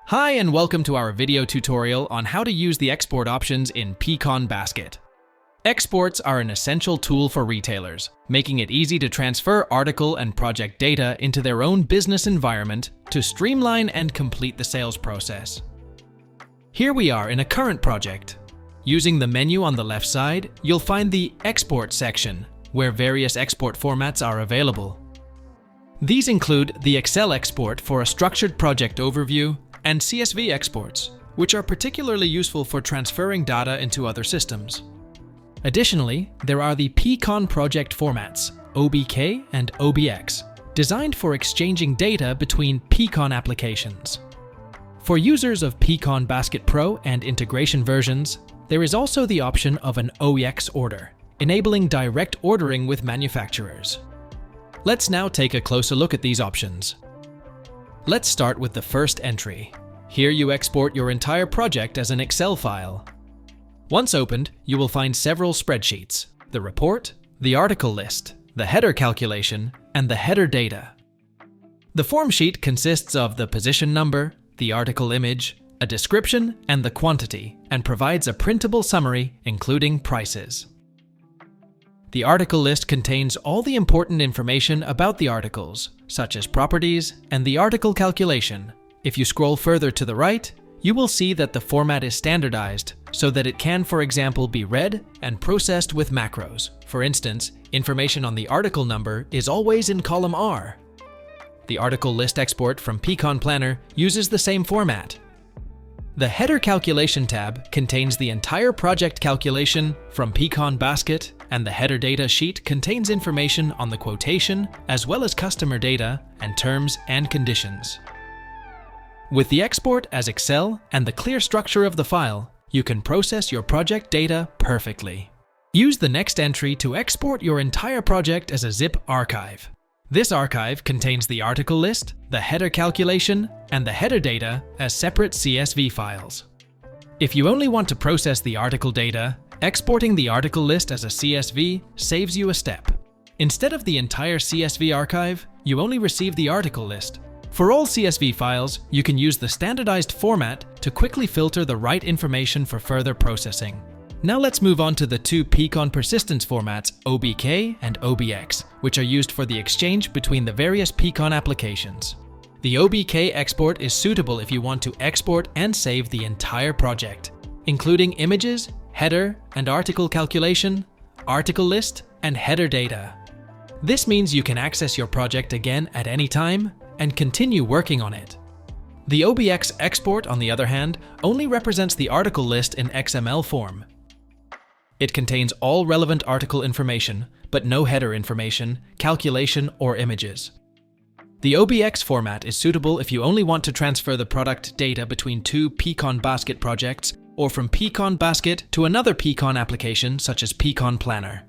Hi and welcome to our video tutorial on how to use the export options in pCon.basket. Exports are an essential tool for retailers, making it easy to transfer article and project data into their own business environment to streamline and complete the sales process. Here we are in a current project. Using the menu on the left side, you'll find the Export section, where various export formats are available. These include the Excel export for a structured project overview and CSV exports, which are particularly useful for transferring data into other systems. Additionally, there are the pCon project formats, OBK and OBX, designed for exchanging data between pCon applications. For users of pCon.basket Pro and integration versions, there is also the option of an OEX order, enabling direct ordering with manufacturers. Let's now take a closer look at these options. Let's start with the first entry. Here you export your entire project as an Excel file. Once opened, you will find several spreadsheets: the report, the article list, the header calculation, and the header data. The form sheet consists of the position number, the article image, a description, and the quantity, and provides a printable summary, including prices. The article list contains all the important information about the articles, such as properties and the article calculation. If you scroll further to the right, you will see that the format is standardized so that it can, for example, be read and processed with macros. For instance, information on the article number is always in column R. The article list export from pcon.planner uses the same format. The Header Calculation tab contains the entire project calculation from pCon.basket, and the header data sheet contains information on the quotation as well as customer data and terms and conditions. With the export as Excel and the clear structure of the file, you can process your project data perfectly. Use the next entry to export your entire project as a zip archive. This archive contains the article list, the header calculation, and the header data as separate CSV files. If you only want to process the article data, exporting the article list as a CSV saves you a step. Instead of the entire CSV archive, you only receive the article list. For all CSV files, you can use the standardized format to quickly filter the right information for further processing. Now let's move on to the two pCon persistence formats, OBK and OBX, which are used for the exchange between the various pCon applications. The OBK export is suitable if you want to export and save the entire project, including images, header and article calculation, article list, and header data. This means you can access your project again at any time and continue working on it. The OBX export, on the other hand, only represents the article list in XML form. It contains all relevant article information, but no header information, calculation, or images. The OBX format is suitable if you only want to transfer the product data between two pCon.basket projects or from pCon.basket to another pCon application such as pCon.planner.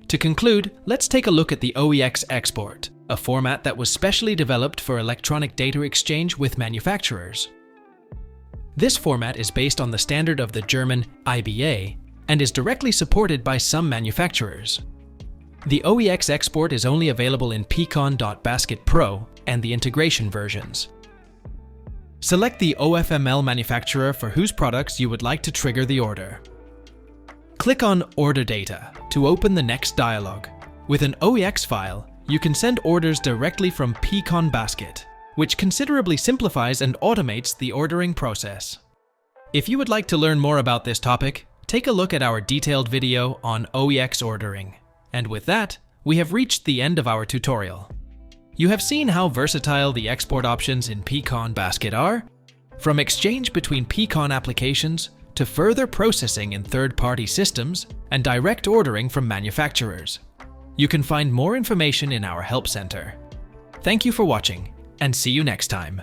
To conclude, let's take a look at the OEX export, a format that was specially developed for electronic data exchange with manufacturers. This format is based on the standard of the German IBA and is directly supported by some manufacturers. The OEX export is only available in pcon.basket Pro and the integration versions. Select the OFML manufacturer for whose products you would like to trigger the order. Click on Order Data to open the next dialog. With an OEX file, you can send orders directly from pCon.basket, which considerably simplifies and automates the ordering process. If you would like to learn more about this topic, take a look at our detailed video on OEX ordering. And with that, we have reached the end of our tutorial. You have seen how versatile the export options in pCon.basket are, from exchange between pCon applications to further processing in third-party systems and direct ordering from manufacturers. You can find more information in our Help Center. Thank you for watching, and see you next time.